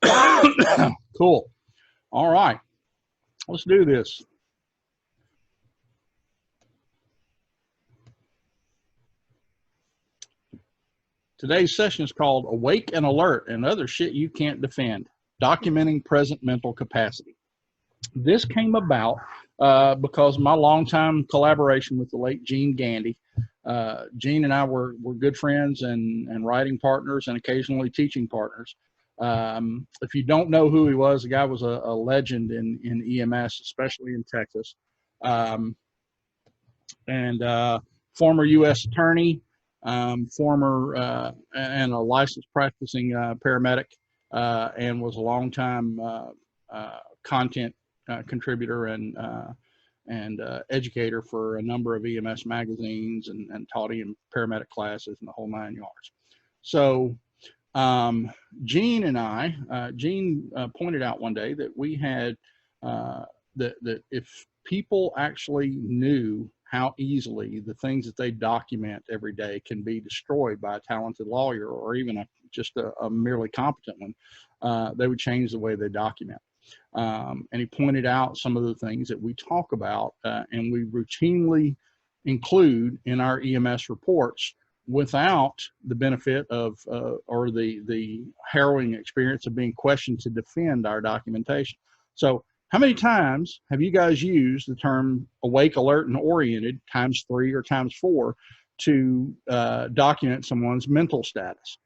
Cool. All right. Let's do this. Today's session is called Awake and Alert and Other Shit You Can't Defend, Documenting Present Mental Capacity. This came about because of my longtime collaboration with the late Gene Gandy. Gene and I were good friends and writing partners and occasionally teaching partners. If you don't know who he was, the guy was a legend in EMS, especially in Texas. And former U.S. attorney, former and a licensed practicing paramedic, and was a longtime content contributor and educator for a number of EMS magazines and taught in paramedic classes and the whole 9 yards. So Gene and I, Gene pointed out one day that we had that if people actually knew how easily the things that they document every day can be destroyed by a talented lawyer or even just a merely competent one, they would change the way they document. And he pointed out some of the things that we talk about and we routinely include in our EMS reports without the benefit of or the harrowing experience of being questioned to defend our documentation. So how many times have you guys used the term awake, alert, and oriented ×3 or ×4 to document someone's mental status?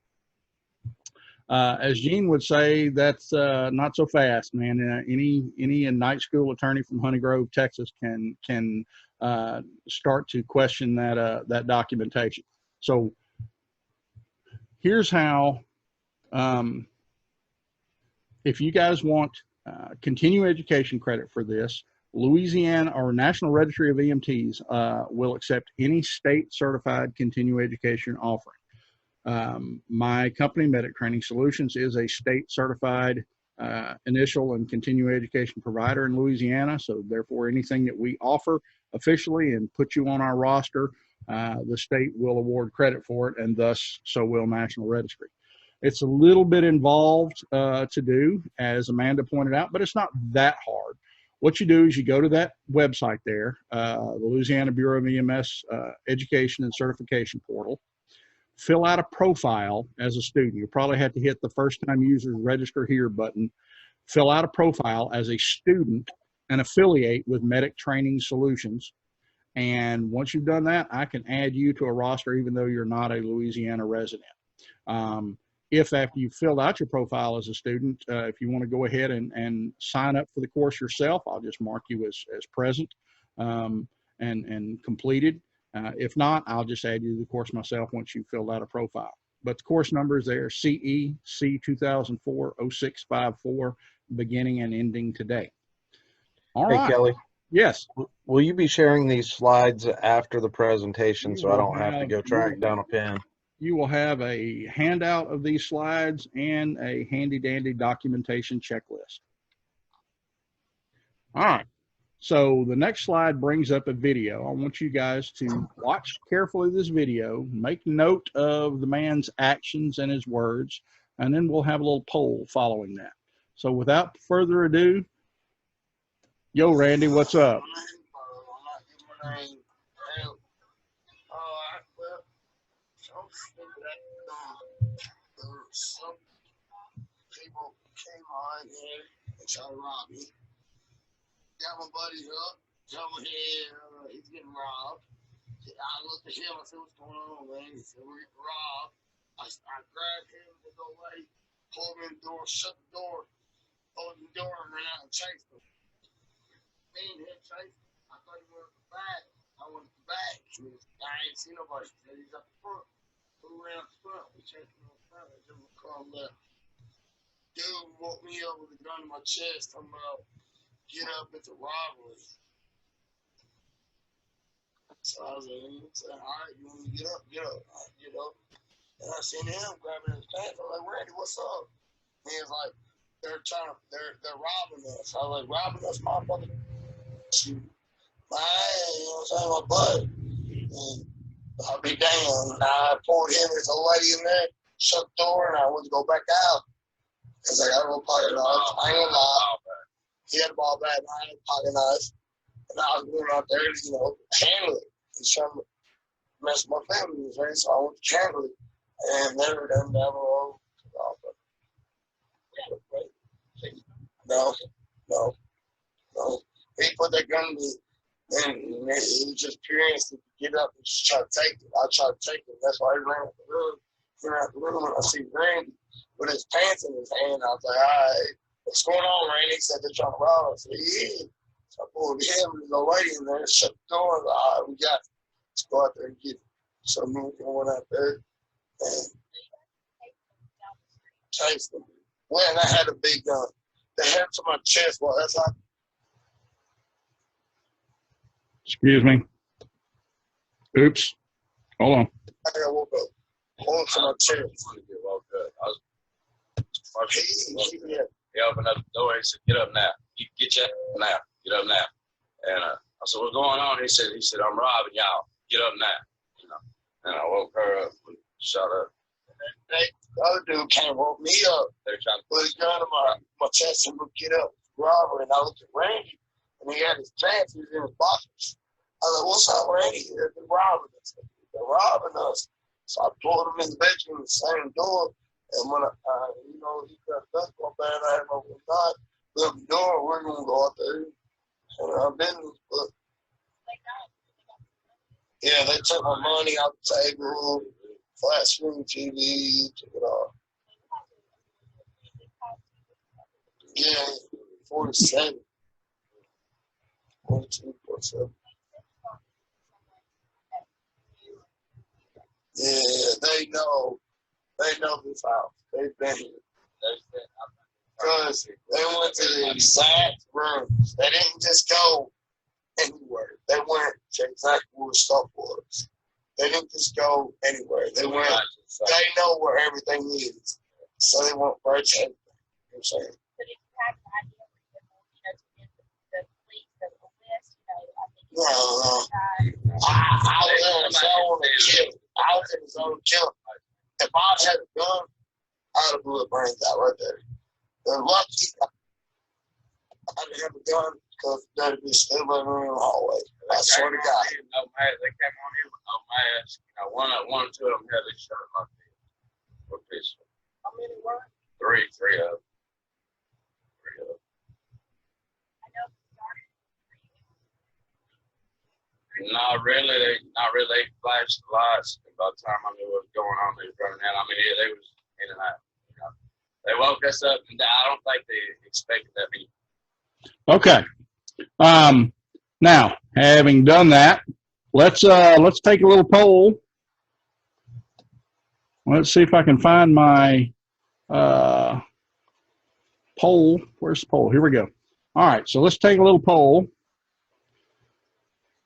As Gene would say, that's not so fast, man. Any night school attorney from Honey Grove, Texas, can start to question that documentation. So here's how. If you guys want continuing education credit for this, Louisiana or National Registry of EMTs will accept any state certified continuing education offering. My company, Medic Training Solutions, is a state certified initial and continuing education provider in Louisiana. So therefore, anything that we offer officially and put you on our roster, the state will award credit for it, and thus so will National Registry. It's a little bit involved to do, as Amanda pointed out, but it's not that hard. What you do is you go to that website there, the Louisiana Bureau of EMS Education and Certification Portal, fill out a profile as a student. You probably have to hit the first time users register here button, fill out a profile as a student and affiliate with Medic Training Solutions. And once you've done that, I can add you to a roster even though you're not a Louisiana resident. If after you've filled out your profile as a student, if you want to go ahead and sign up for the course yourself, I'll just mark you as present and completed. If not, I'll just add you to the course myself once you've filled out a profile. But the course number is there, CE C 2004-0654, beginning and ending today. All right. Hey, Kelly. Yes. Will you be sharing these slides after the presentation so I don't have to go track down a pen? You will have a handout of these slides and a handy dandy documentation checklist. All right. So the next slide brings up a video. I want you guys to watch carefully this video, make note of the man's actions and his words, and then we'll have a little poll following that. So without further ado, yo, Randy, what's up? Some people came on here and tried to rob me. Got my buddy up, told me he's getting robbed. I looked at him and said, "What's going on, man?" He said, "We're getting robbed." I grabbed him to go away, pulled him in the door, shut the door, opened the door, and ran out and chased him. Me and him chased him. I thought he wanted the bag. I wanted the bag. I ain't seen nobody. He said he's up the front. Who ran up the front? We chased him up front. I just car left. Dude woke me up with a gun in my chest. I'm about get up at the robbery. So I was like, all right, you want me to get up? Get up. I get up. And I seen him grabbing his pants. I was like, Randy, what's up? And he was like, they're robbing us. I was like, robbing us, motherfucker? Shoot. My ass, you know what I'm saying? My butt. And I'll be damned. And I pulled him, there's a lady in there, shut the door, and I went to go back out. Cause I got a little pocket knife. I ain't gonna lie. He had a ball bat and I had a pocket knife. And I was going out there to, you know, handle it. He's trying to mess with my family, right? So I went to handle it. And they were done down the road. No, no, no. He put that gun in me, and it was just pure instinct to get up and just try to take it. I tried to take it. That's why he ran out the room. He ran out the room, and I see Randy with his pants in his hand. I was like, all right, what's going on, Randy? He said, they're trying to rob us. I said, yeah. So I pulled him and the lady in there, shut the door. I was like, all right, we got it. Let's go out there and get it. So me and him went out there and chased them. Well, and I had a big gun. They had to my chest. Well, that's how. Excuse me. Oops. Hold on. I got woke up. Hold to my chest. He opened up the door. He said, "Get up now. You get your now. Get up now." And I said, "What's going on?" He said, "I'm robbing y'all. Get up now." You know. And I woke her up and shut up. The other dude came and woke me up. They trying to put his gun in my chest and get up, robber. And I looked at Randy, and he had his pants. He was in his boxers. I was like, "What's up, Randy? They're robbing us. They're robbing us." So I pulled him in the bedroom, the same door. And when you know, he got a basketball bat, I had my knife. We opened the door. We're gonna go out there and our business. But yeah, they took my money out the table. Flat screen TV, took it off. Yeah, 47. 42, 47. Yeah, they know this house. They've been here. Because they went to the exact rooms. They didn't just go anywhere. They went to exactly where the stuff was. They didn't just go anywhere. They went. They know where everything is, so they won't break everything. You know what I'm saying? But if you have an idea where you're going, to get the police, the list, No. I was in a zone to kill. I was in a zone to kill. If I had a gun, I would have blew the brains out right there. They're lucky I didn't have a gun because they'd be still in the hallway. I swear to God. They came on here with no mask. You know, one or two of them had their shirt like this. What this? How many were? Three of them. Not really. They flashed the lights. By the time I knew what was going on, they was running out. I mean, yeah, they was in and out. You know, they woke us up, and I don't think they expected that many. Okay. Now, having done that, let's take a little poll. Let's see if I can find my poll. Where's the poll? Here we go. All right, so let's take a little poll.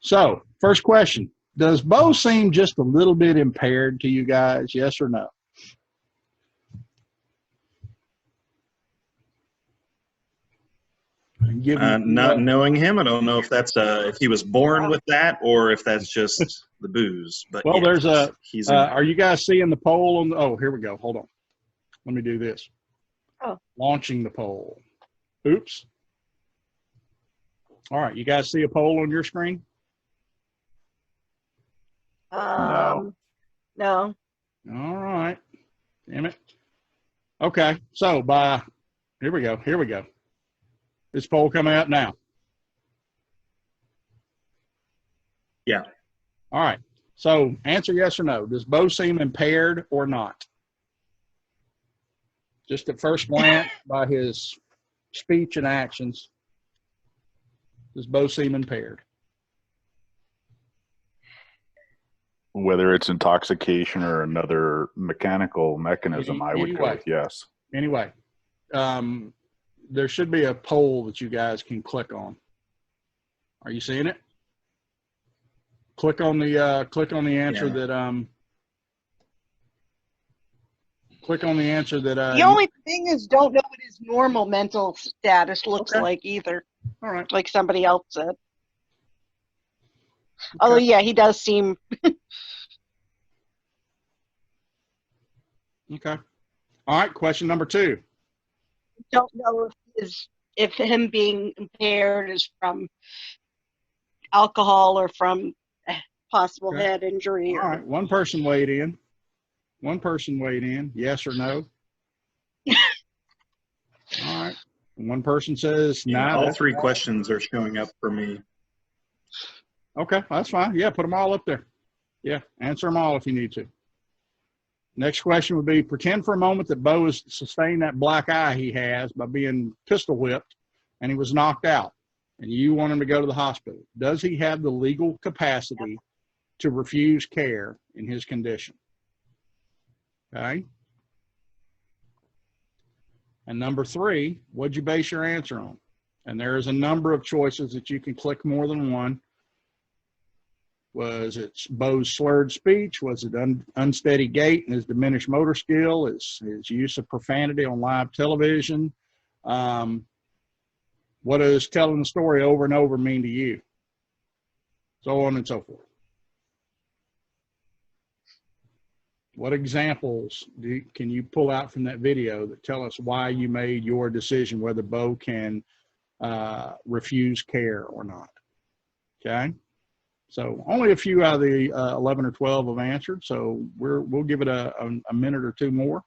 So, first question. Does Bo seem just a little bit impaired to you guys, yes or no? Not knowing him, I don't know if that's if he was born with that or if that's just the booze. But well, yes, there's he's are you guys seeing the poll on the, oh, here we go. Hold on. Let me do this. Oh. Launching the poll. Oops. All right, you guys see a poll on your screen? No. All right. Damn it. Okay, so here we go. This poll coming out now. Yeah. All right. So answer yes or no. Does Bo seem impaired or not? Just at first glance by his speech and actions, does Bo seem impaired? Whether it's intoxication or another mechanical mechanism, I would go with yes. Anyway, there should be a poll that you guys can click on. Are you seeing it? Click on the answer Yeah. click on the answer that The only thing is, don't know what his normal mental status looks Okay. like either. all right. Like somebody else said. Although, yeah, he does seem. Okay. All right, question number 2. don't know if him being impaired is from alcohol or from possible Okay. head injury. All right. One person weighed in. One person weighed in. Yes or no? All right. One person says Yeah, nah. all That's three questions are showing up for me. okay. That's fine. Yeah, put them all up there. Yeah, answer them all if you need to. Next question would be, pretend for a moment that Bo has sustained that black eye he has by being pistol whipped and he was knocked out and you want him to go to the hospital. Does he have the legal capacity to refuse care in his condition? Okay. And number 3, what'd you base your answer on? And there is a number of choices that you can click more than one. Was it Bo's slurred speech? Was it unsteady gait and his diminished motor skill? His use of profanity on live television? What does telling the story over and over mean to you? So on and so forth. What examples can you pull out from that video that tell us why you made your decision whether Bo can refuse care or not? Okay. So only a few out of the 11 or 12 have answered. So we'll give it a minute or two more,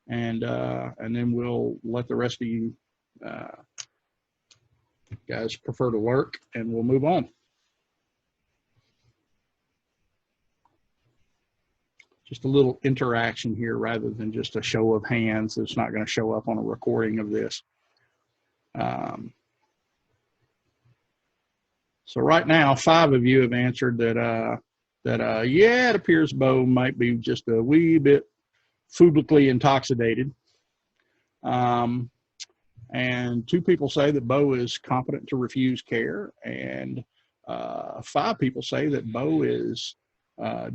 and then we'll let the rest of you guys prefer to lurk, and we'll move on. Just a little interaction here rather than just a show of hands. It's not going to show up on a recording of this. So right now, 5 of you have answered that yeah, it appears Bo might be just a wee bit fublically intoxicated. And 2 people say that Bo is competent to refuse care, and 5 people say that Bo is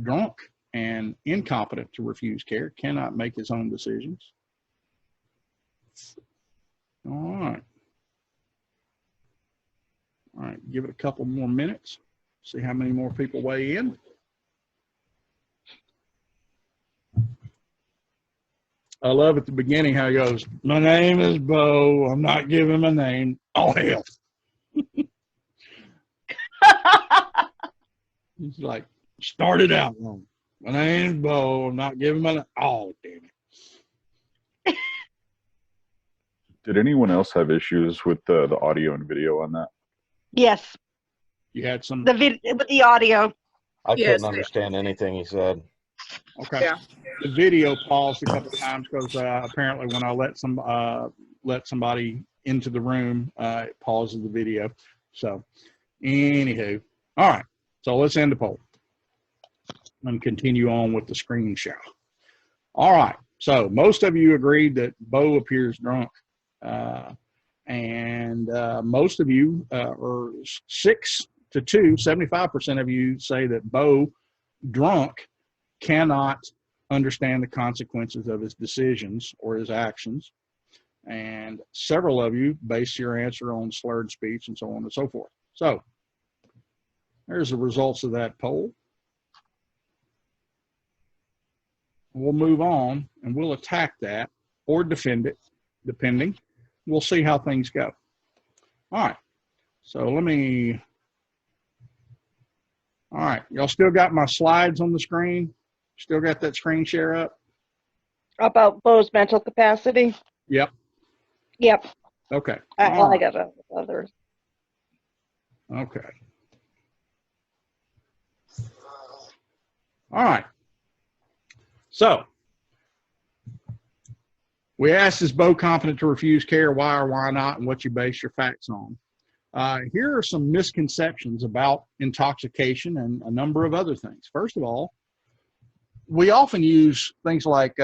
drunk and incompetent to refuse care, cannot make his own decisions. All right. All right, give it a couple more minutes. See how many more people weigh in. I love at the beginning how he goes, my name is Bo. I'm not giving my name. Oh, hell. He's like, started out wrong. My name's Bo. I'm not giving my name. Oh, damn it. Did anyone else have issues with the audio and video on that? Yes, You had some. with the audio. I Yes, couldn't understand anything he said. Okay. Yeah. The video paused a couple of times because apparently when I let somebody into the room, it pauses the video. So, anywho, all right. So let's end the poll and continue on with the screen share. All right. So most of you agreed that Bo appears drunk, and most of you, or 6 to 2, 75% of you say that Bo drunk cannot understand the consequences of his decisions or his actions. And several of you base your answer on slurred speech and so on and so forth. So there's the results of that poll. We'll move on and we'll attack that or defend it, depending. We'll see how things go. All right. So all right. Y'all still got my slides on the screen? Still got that screen share up? About Bo's mental capacity? Yep. Yep. Okay. I got others. Okay. All right. So we asked, is Bo competent to refuse care? Why or why not? And what you base your facts on. Here are some misconceptions about intoxication and a number of other things. First of all, we often use things like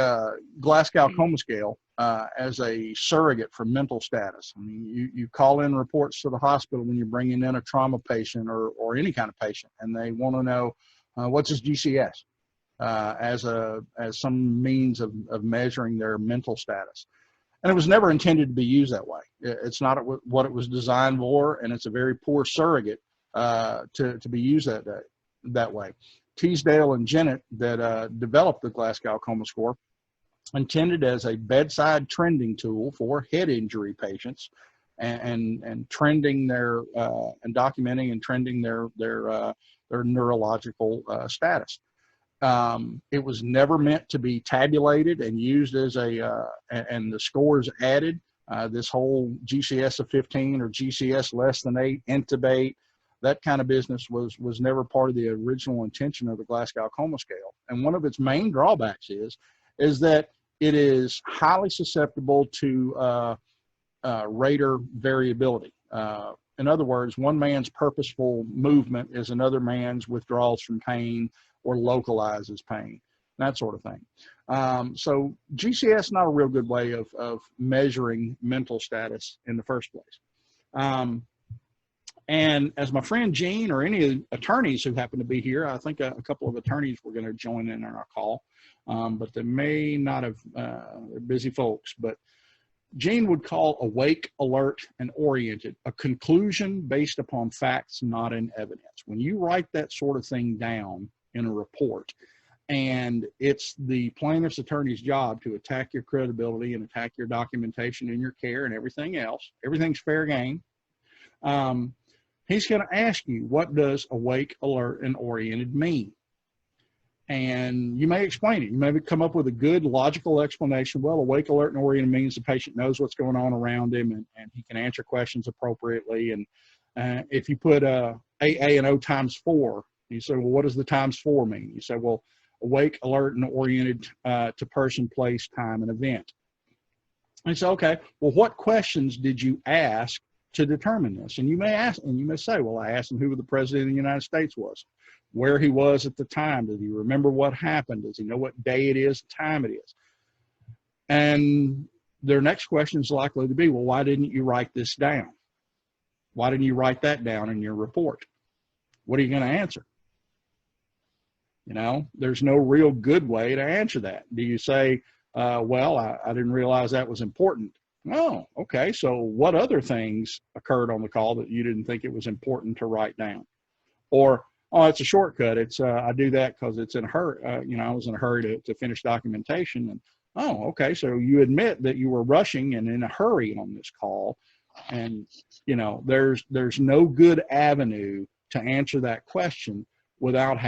Glasgow Coma Scale as a surrogate for mental status. I mean, you call in reports to the hospital when you're bringing in a trauma patient or any kind of patient, and they want to know what's his GCS as some means of measuring their mental status. And it was never intended to be used that way. It's not what it was designed for, and it's a very poor surrogate to be used that way. Teasdale and Jennett that developed the Glasgow Coma Score intended as a bedside trending tool for head injury patients, and trending their and documenting and trending their neurological status. It was never meant to be tabulated and used as and the scores added. This whole GCS of 15 or GCS less than 8, intubate, that kind of business was never part of the original intention of the Glasgow Coma Scale. And one of its main drawbacks is that it is highly susceptible to rater variability. In other words, one man's purposeful movement is another man's withdrawals from pain or localizes pain, that sort of thing. So GCS is not a real good way of measuring mental status in the first place. And as my friend Gene or any of the attorneys who happen to be here, I think a couple of attorneys were going to join in on our call, but they may not have, they're busy folks, but Gene would call awake, alert, and oriented a conclusion based upon facts, not in evidence. When you write that sort of thing down in a report, and it's the plaintiff's attorney's job to attack your credibility and attack your documentation and your care and everything else, everything's fair game. He's going to ask you, what does awake, alert, and oriented mean? And you may explain it. You may come up with a good logical explanation. Well, awake, alert, and oriented means the patient knows what's going on around him, and he can answer questions appropriately. And if you put AA and O times 4, you say, well, what does the times 4 mean? You say, well, awake, alert, and oriented to person, place, time, and event. And say, okay, well, what questions did you ask to determine this? And you may ask, and you may say, well, I asked him who the president of the United States was, where he was at the time. Does he remember what happened? Does he know what day it is, time it is? And their next question is likely to be, well, why didn't you write this down? Why didn't you write that down in your report? What are you going to answer? You know, there's no real good way to answer that. Do you say, well, I didn't realize that was important? Oh, okay. So what other things occurred on the call that you didn't think it was important to write down? Or, oh, it's a shortcut. It's I do that because it's in a hurry. You know, I was in a hurry to finish documentation. And oh, okay. So you admit that you were rushing and in a hurry on this call. And you know, there's no good avenue to answer that question without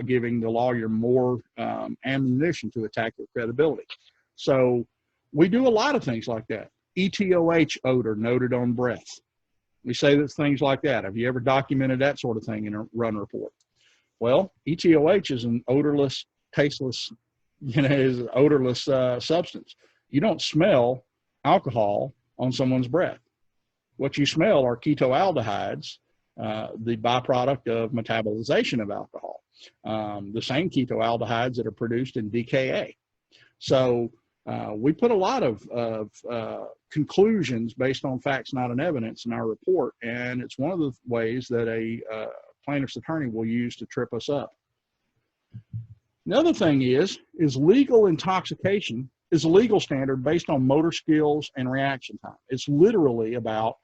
giving the lawyer more ammunition to attack your credibility. So we do a lot of things like that. ETOH odor noted on breath. We say that things like that. Have you ever documented that sort of thing in a run report? Well, ETOH is an odorless, tasteless, is an odorless substance. You don't smell alcohol on someone's breath. What you smell are ketoaldehydes, the byproduct of metabolization of alcohol. The same ketoaldehydes that are produced in DKA. So we put a lot of conclusions based on facts, not on evidence in our report, and it's one of the ways that a plaintiff's attorney will use to trip us up. The other thing is legal intoxication is a legal standard based on motor skills and reaction time. It's literally about,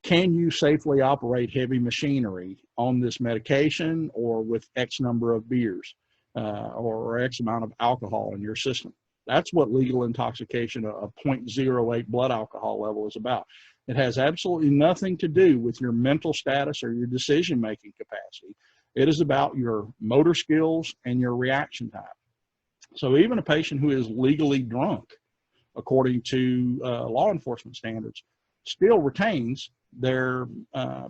can you safely operate heavy machinery on this medication or with X number of beers or X amount of alcohol in your system? That's what legal intoxication, a 0.08 blood alcohol level, is about. It has absolutely nothing to do with your mental status or your decision-making capacity. It is about your motor skills and your reaction time. So even a patient who is legally drunk, according to law enforcement standards, still retains their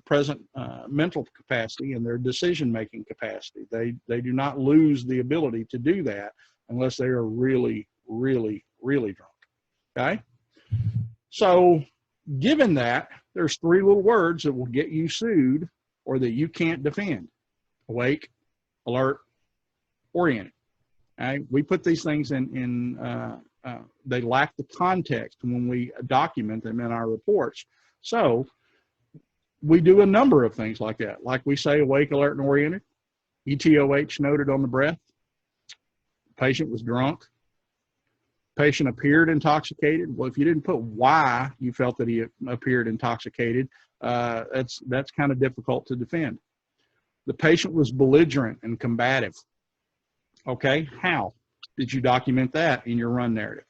present mental capacity and their decision-making capacity. They do not lose the ability to do that unless they are really, really, really drunk, okay? So given that, there's 3 little words that will get you sued or that you can't defend: awake, alert, oriented. Okay? We put these things they lack the context when we document them in our reports. So we do a number of things like that. Like we say, awake, alert, and oriented. ETOH noted on the breath. Patient was drunk. Patient appeared intoxicated. Well, if you didn't put why you felt that he appeared intoxicated, that's kind of difficult to defend. The patient was belligerent and combative. Okay, how? Did you document that in your run narrative?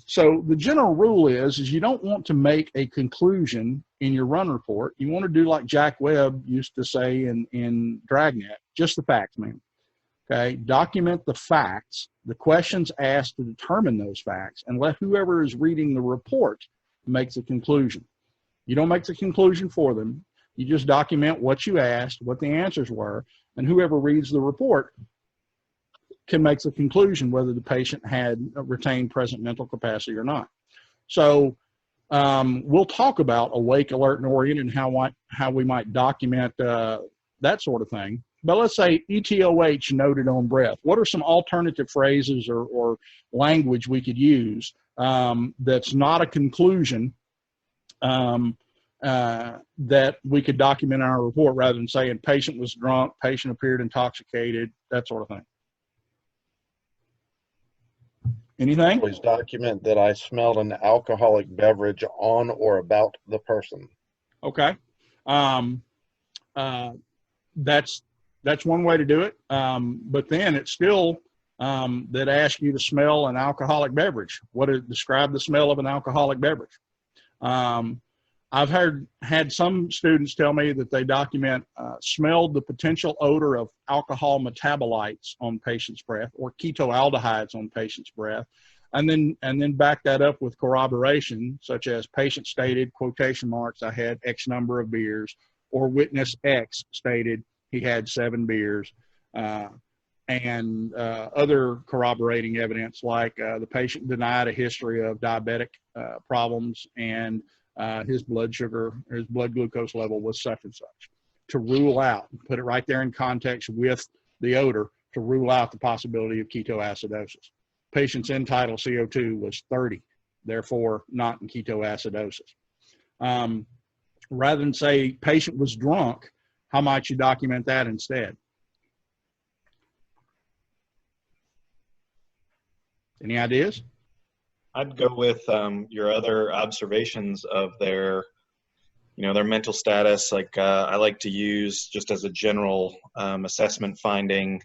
So the general rule is you don't want to make a conclusion in your run report. You want to do like Jack Webb used to say in Dragnet, just the facts, man. Okay, document the facts, the questions asked to determine those facts, and let whoever is reading the report make the conclusion. You don't make the conclusion for them. You just document what you asked, what the answers were, and whoever reads the report can make the conclusion whether the patient had retained present mental capacity or not. So we'll talk about awake, alert, and oriented, and how we might document that sort of thing. But let's say ETOH noted on breath. What are some alternative phrases or language we could use that's not a conclusion that we could document in our report rather than saying patient was drunk, patient appeared intoxicated, that sort of thing? Anything? Please document that I smelled an alcoholic beverage on or about the person. Okay. That's one way to do it. But then it's still that asks you to smell an alcoholic beverage. Describe the smell of an alcoholic beverage. I've had some students tell me that they document smelled the potential odor of alcohol metabolites on patient's breath or ketoaldehydes on patient's breath, and then back that up with corroboration, such as patient stated, quotation marks, I had X number of beers, or witness X stated he had 7 beers, and other corroborating evidence like the patient denied a history of diabetic problems and his blood glucose level was such and such, to rule out, put it right there in context with the odor, to rule out the possibility of ketoacidosis. Patient's end-tidal CO2 was 30, therefore not in ketoacidosis. Rather than say patient was drunk, how might you document that instead? Any ideas? I'd go with your other observations of their mental status. Like I like to use, just as a general assessment finding,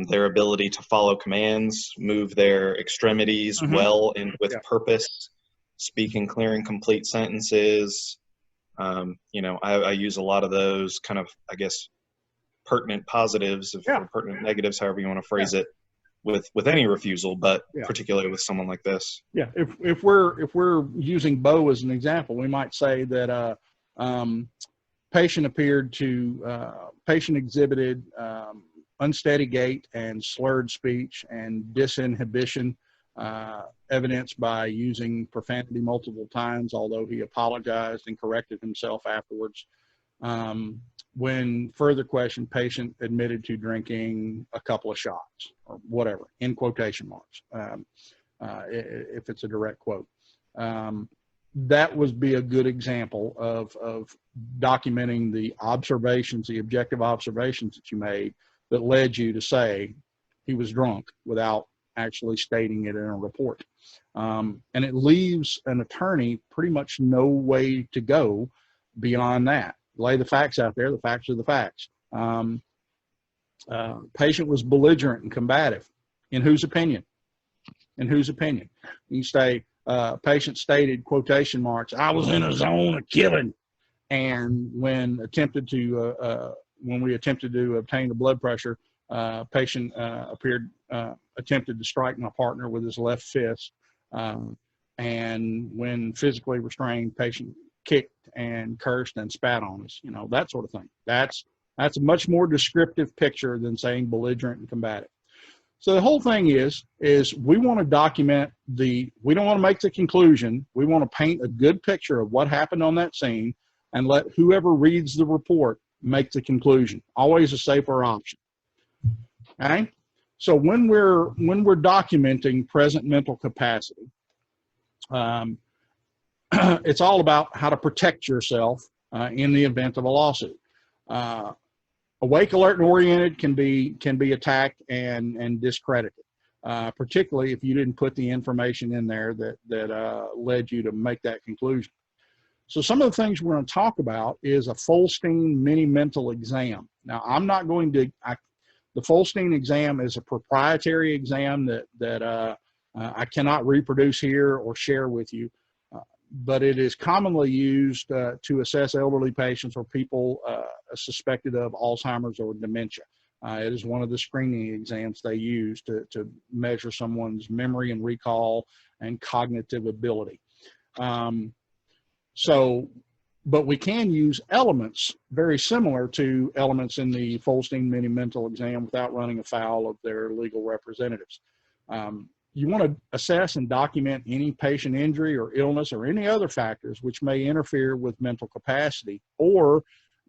their ability to follow commands, move their extremities well and with purpose, speak in clear and complete sentences. I use a lot of those kind of, I guess, pertinent positives or pertinent negatives, however you want to phrase it, with any refusal, but particularly with someone like this. Yeah, if we're using Bo as an example, we might say that patient exhibited unsteady gait and slurred speech and disinhibition, evidenced by using profanity multiple times, although he apologized and corrected himself afterwards. When further questioned, patient admitted to drinking a couple of shots or whatever, in quotation marks, if it's a direct quote. That would be a good example of documenting the observations, the objective observations that you made that led you to say he was drunk without actually stating it in a report. And it leaves an attorney pretty much no way to go beyond that. Lay the facts out there. The facts are the facts. Patient was belligerent and combative. In whose opinion? In whose opinion? You say, patient stated, quotation marks, I was in a zone of killing. And when we attempted to obtain the blood pressure, patient attempted to strike my partner with his left fist. And when physically restrained, patient kicked and cursed and spat on us, that sort of thing. That's a much more descriptive picture than saying belligerent and combative. So the whole thing is we want to document we don't want to make the conclusion. We want to paint a good picture of what happened on that scene and let whoever reads the report make the conclusion. Always a safer option. Okay? So when we're documenting present mental capacity, it's all about how to protect yourself in the event of a lawsuit. Awake, alert, and oriented can be attacked and discredited, particularly if you didn't put the information in there that led you to make that conclusion. So some of the things we're going to talk about is a Folstein mini mental exam. Now, I'm not going to, The Folstein exam is a proprietary exam that I cannot reproduce here or share with you, but it is commonly used to assess elderly patients or people suspected of Alzheimer's or dementia. It is one of the screening exams they use to measure someone's memory and recall and cognitive ability. But we can use elements very similar to elements in the Folstein Mini Mental Exam without running afoul of their legal representatives. You want to assess and document any patient injury or illness or any other factors which may interfere with mental capacity, or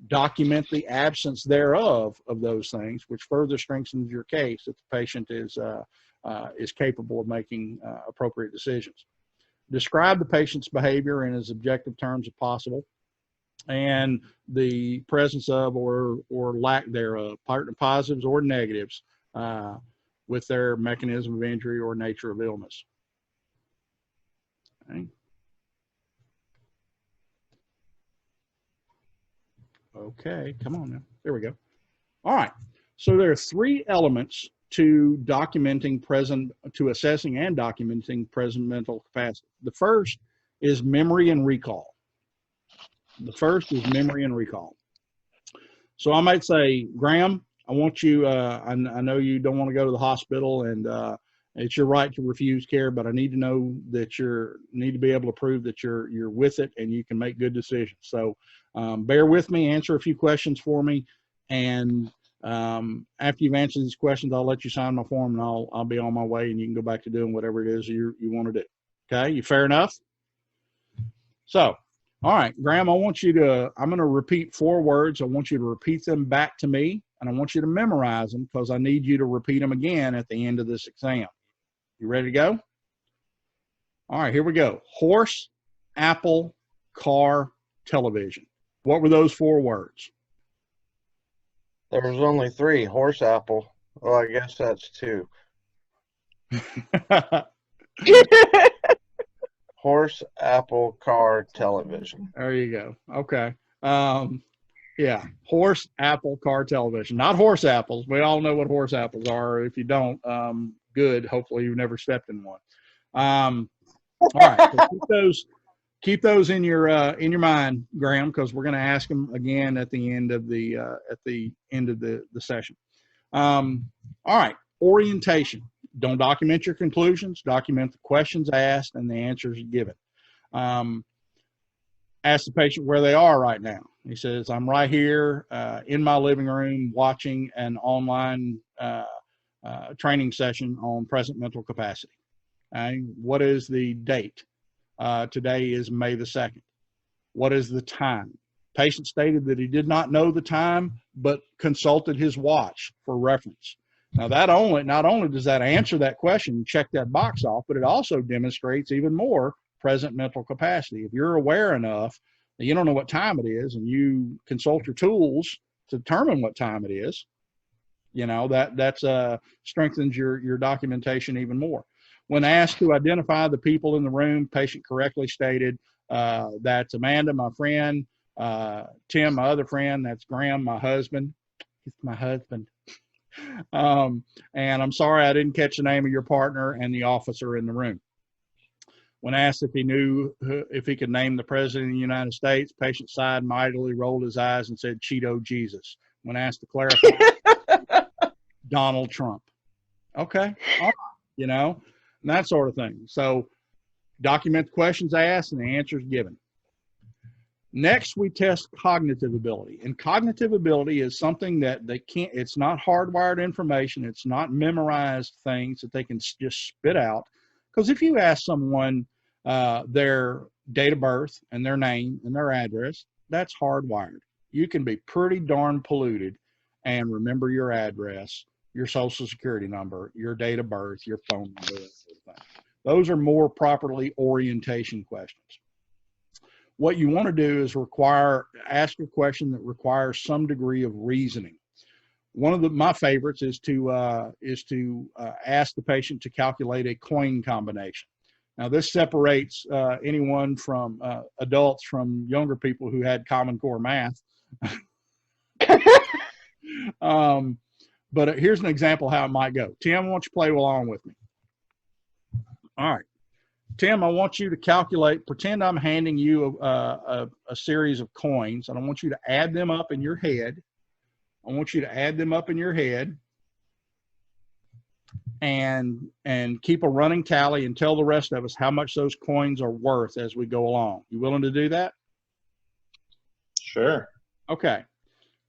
document the absence thereof of those things, which further strengthens your case that the patient is capable of making appropriate decisions. Describe the patient's behavior in as objective terms as possible, and the presence of or lack thereof, positives or negatives, with their mechanism of injury or nature of illness. Okay. Okay, come on now. There we go. All right. So there are 3 elements to assessing and documenting present mental capacity. The first is memory and recall. So I might say, Graham, I want you, I know you don't want to go to the hospital, and it's your right to refuse care, but I need to know that need to be able to prove that you're with it and you can make good decisions. So bear with me, answer a few questions for me, and after you've answered these questions, I'll let you sign my form, and I'll be on my way, and you can go back to doing whatever it is you want to do. Okay, you fair enough? So, all right, Graham, I'm going to repeat 4 words. I want you to repeat them back to me, and I want you to memorize them because I need you to repeat them again at the end of this exam. You ready to go? All right, here we go. Horse, apple, car, television. What were those 4 words? There was only 3. Horse, apple. Well, I guess that's 2. Horse, apple, car, television. There you go. Okay. Yeah. Horse, apple, car, television. Not horse apples. We all know what horse apples are. If you don't, good. Hopefully you've never stepped in one. All right. So keep those in your mind, Graham, because we're going to ask them again at the end of the session. All right. Orientation. Don't document your conclusions. Document the questions asked and the answers given. Ask the patient where they are right now. He says, I'm right here in my living room watching an online training session on present mental capacity. What is the date? Today is May the 2nd. What is the time? Patient stated that he did not know the time, but consulted his watch for reference. Now, not only does that answer that question and check that box off, but it also demonstrates even more present mental capacity. If you're aware enough that you don't know what time it is and you consult your tools to determine what time it is, that strengthens your documentation even more. When asked to identify the people in the room, patient correctly stated, that's Amanda, my friend, Tim, my other friend, that's Graham, my husband. It's my husband. And I'm sorry I didn't catch the name of your partner and the officer in the room. When asked if he could name the president of the United States, patient sighed mightily, rolled his eyes, and said, Cheeto Jesus. When asked to clarify, Donald Trump. Okay, and that sort of thing. So document the questions asked and the answers given. Next, we test cognitive ability. And cognitive ability is something that it's not hardwired information. It's not memorized things that they can just spit out. Because if you ask someone their date of birth and their name and their address, that's hardwired. You can be pretty darn polluted and remember your address, your social security number, your date of birth, your phone number, that sort of thing. Those are more properly orientation questions. What you want to do is ask a question that requires some degree of reasoning. One of my favorites is to ask the patient to calculate a coin combination. Now, this separates anyone from adults from younger people who had Common Core math. but here's an example how it might go. Tim, why don't you play along with me? All right. Tim, I want you to calculate, pretend I'm handing you a series of coins, and I want you to add them up in your head. I want you to add them up in your head and keep a running tally and tell the rest of us how much those coins are worth as we go along. You willing to do that? Sure. Okay.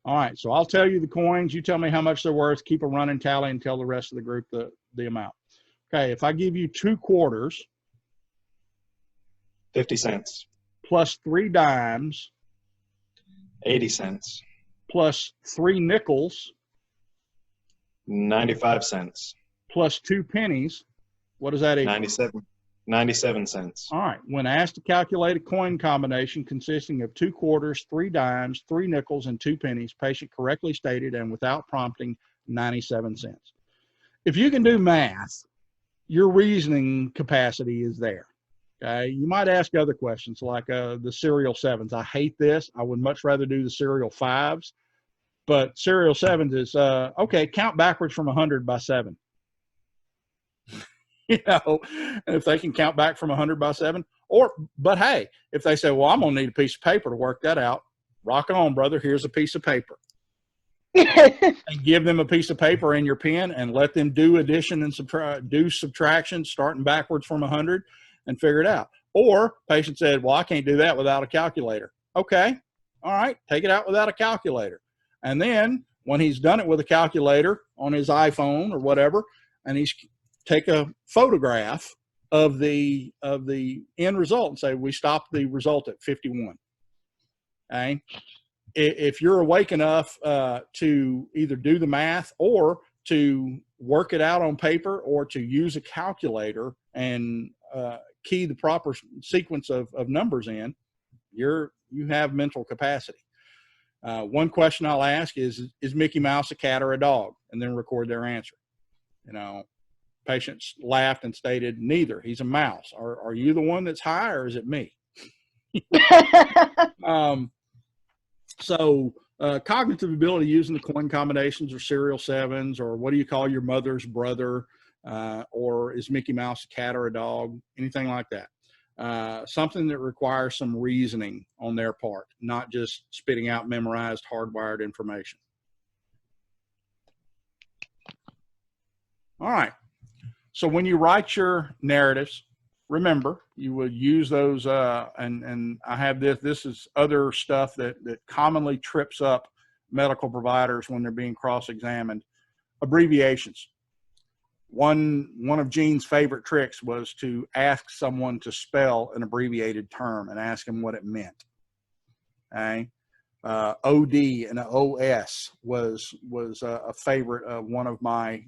All right. So I'll tell you the coins. You tell me how much they're worth. Keep a running tally and tell the rest of the group the amount. Okay. If I give you 2 quarters, 50 cents. plus 3 dimes, 80 cents. plus 3 nickels, 95 cents. plus 2 pennies, what does that equal? 97 cents. All right. When asked to calculate a coin combination consisting of 2 quarters, 3 dimes, 3 nickels, and 2 pennies, patient correctly stated and without prompting 97 cents. If you can do math, your reasoning capacity is there. Okay. You might ask other questions like the serial 7s. I hate this. I would much rather do the serial 5s. But serial 7s is, okay, count backwards from 100 by 7. You know, and if they can count back from 100 by 7, but hey, if they say, well, I'm going to need a piece of paper to work that out, rock it on, brother. Here's a piece of paper. And give them a piece of paper and your pen and let them do addition and do subtraction starting backwards from 100 and figure it out. Or patient said, well, I can't do that without a calculator. Okay. All right. Take it out without a calculator. And then when he's done it with a calculator on his iPhone or whatever, and he's take a photograph of the end result and say, we stopped the result at 51. Okay. If you're awake enough to either do the math or to work it out on paper or to use a calculator and key the proper sequence of numbers in, you have mental capacity. One question I'll ask is Mickey Mouse a cat or a dog? And then record their answer. You know, patients laughed and stated, neither. He's a mouse. Are you the one that's high or is it me? So cognitive ability using the coin combinations or serial 7s or what do you call your mother's brother or is Mickey Mouse a cat or a dog? Anything like that. Something that requires some reasoning on their part, not just spitting out memorized, hardwired information. All right. So when you write your narratives, remember you would use those and I have this is other stuff that commonly trips up medical providers when they're being cross-examined. Abbreviations. One of Gene's favorite tricks was to ask someone to spell an abbreviated term and ask them what it meant. Okay. OD and OS was a favorite of one of my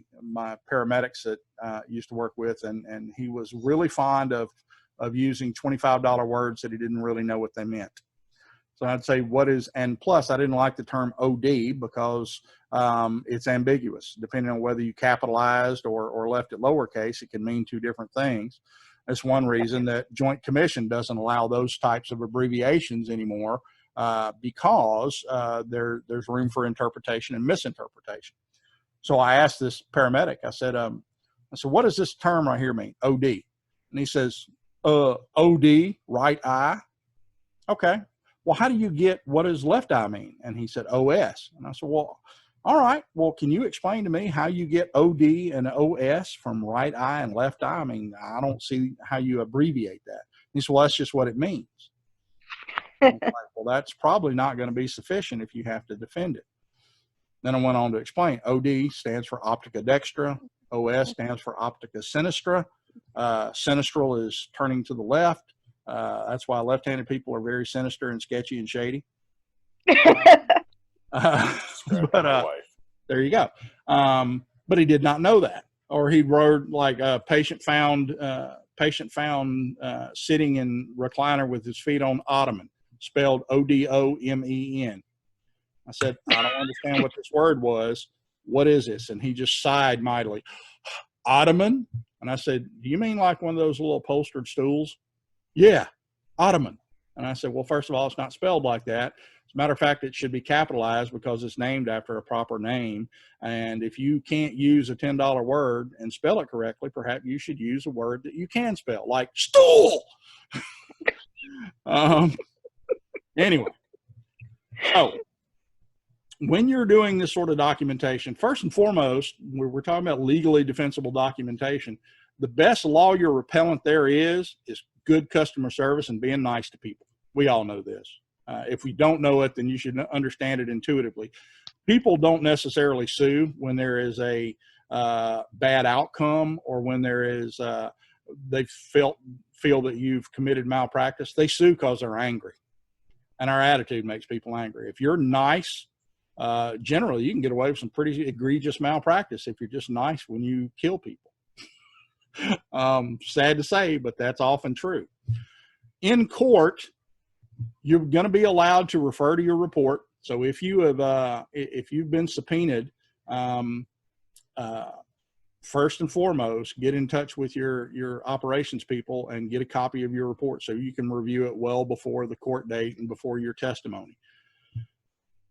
paramedics that used to work with, and he was really fond of using $25 words that he didn't really know what they meant. So I'd say and plus I didn't like the term OD because it's ambiguous. Depending on whether you capitalized or left it lowercase, it can mean 2 different things. That's one reason that Joint Commission doesn't allow those types of abbreviations anymore. Because there's room for interpretation and misinterpretation. So I asked this paramedic, I said, what does this term right here mean? OD. And he says, OD, right eye. Okay. Well, how do you get what does left eye mean? And he said, OS. And I said, well, all right. Well, can you explain to me how you get OD and OS from right eye and left eye? I mean, I don't see how you abbreviate that. He said, well, that's just what it means. Like, well, that's probably not going to be sufficient if you have to defend it. Then I went on to explain. OD stands for optica dextra. OS stands for optica sinistra. Sinistral is turning to the left. That's why left-handed people are very sinister and sketchy and shady. There you go. But he did not know that. Or he wrote like a patient found sitting in recliner with his feet on ottoman. Spelled ODOMEN. I said, I don't understand what this word was. What is this? And he just sighed mightily. Ottoman? And I said, do you mean like one of those little upholstered stools? Yeah, ottoman. And I said, well, first of all, it's not spelled like that. As a matter of fact, it should be capitalized because it's named after a proper name. And if you can't use a $10 word and spell it correctly, perhaps you should use a word that you can spell, like stool. Anyway, so when you're doing this sort of documentation, first and foremost, we're talking about legally defensible documentation. The best lawyer repellent there is good customer service and being nice to people. We all know this. If we don't know it, then you should understand it intuitively. People don't necessarily sue when there is a bad outcome or when there is they feel that you've committed malpractice. They sue because they're angry, and our attitude makes people angry. If you're nice, generally you can get away with some pretty egregious malpractice if you're just nice when you kill people. Sad to say, but that's often true. In court, you're going to be allowed to refer to your report. So if you have, if you've been subpoenaed, first and foremost, get in touch with your operations people and get a copy of your report so you can review it well before the court date and before your testimony.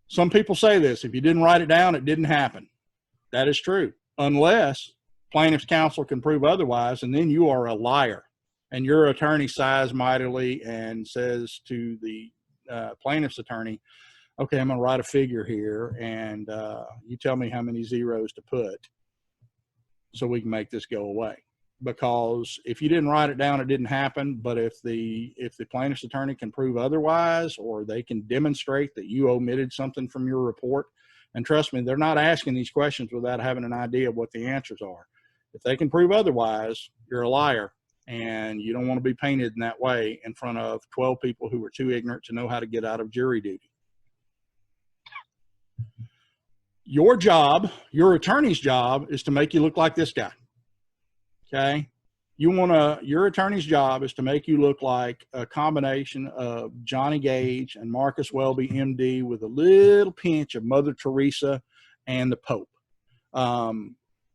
Some people say this: if you didn't write it down, it didn't happen. That is true, unless plaintiff's counsel can prove otherwise, and then you are a liar. And your attorney sighs mightily and says to the plaintiff's attorney, okay, I'm going to write a figure here, and you tell me how many zeros to put so we can make this go away. Because if you didn't write it down, it didn't happen. But if the plaintiff's attorney can prove otherwise, or they can demonstrate that you omitted something from your report, and trust me, they're not asking these questions without having an idea of what the answers are. If they can prove otherwise, you're a liar, and you don't want to be painted in that way in front of 12 people who are too ignorant to know how to get out of jury duty. Your job, your attorney's job, is to make you look like this guy. Okay? Your attorney's job is to make you look like a combination of Johnny Gage and Marcus Welby, MD, with a little pinch of Mother Teresa and the Pope.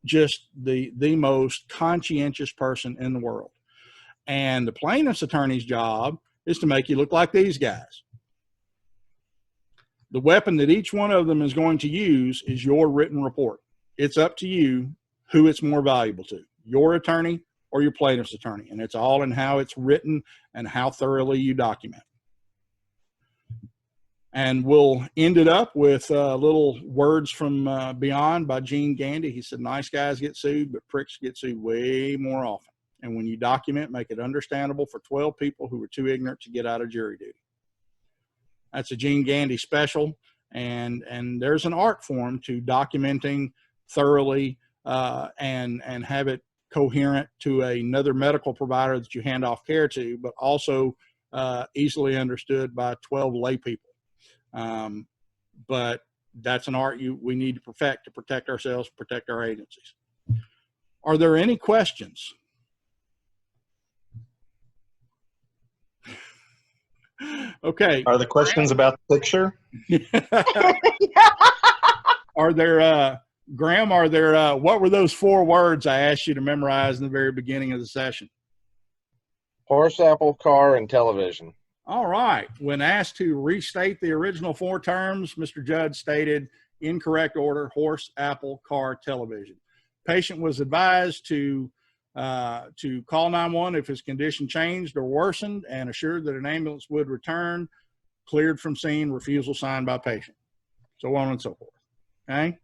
Just the most conscientious person in the world. And the plaintiff's attorney's job is to make you look like these guys. The weapon that each one of them is going to use is your written report. It's up to you who it's more valuable to, your attorney or your plaintiff's attorney. And it's all in how it's written and how thoroughly you document. And we'll end it up with little words from Beyond by Gene Gandy. He said, nice guys get sued, but pricks get sued way more often. And when you document, make it understandable for 12 people who are too ignorant to get out of jury duty. That's a Gene Gandy special. And there's an art form to documenting thoroughly and have it coherent to another medical provider that you hand off care to, but also easily understood by 12 lay people. But that's an art we need to perfect to protect ourselves, protect our agencies. Are there any questions? Okay. Are the questions about the picture? Are there, Graham, what were those 4 words I asked you to memorize in the very beginning of the session? Horse, apple, car, and television. All right. When asked to restate the original 4 terms, Mr. Judd stated incorrect order: horse, apple, car, television. Patient was advised to call 911 if his condition changed or worsened, and assured that an ambulance would return, cleared from scene, refusal signed by patient, so on and so forth. Okay.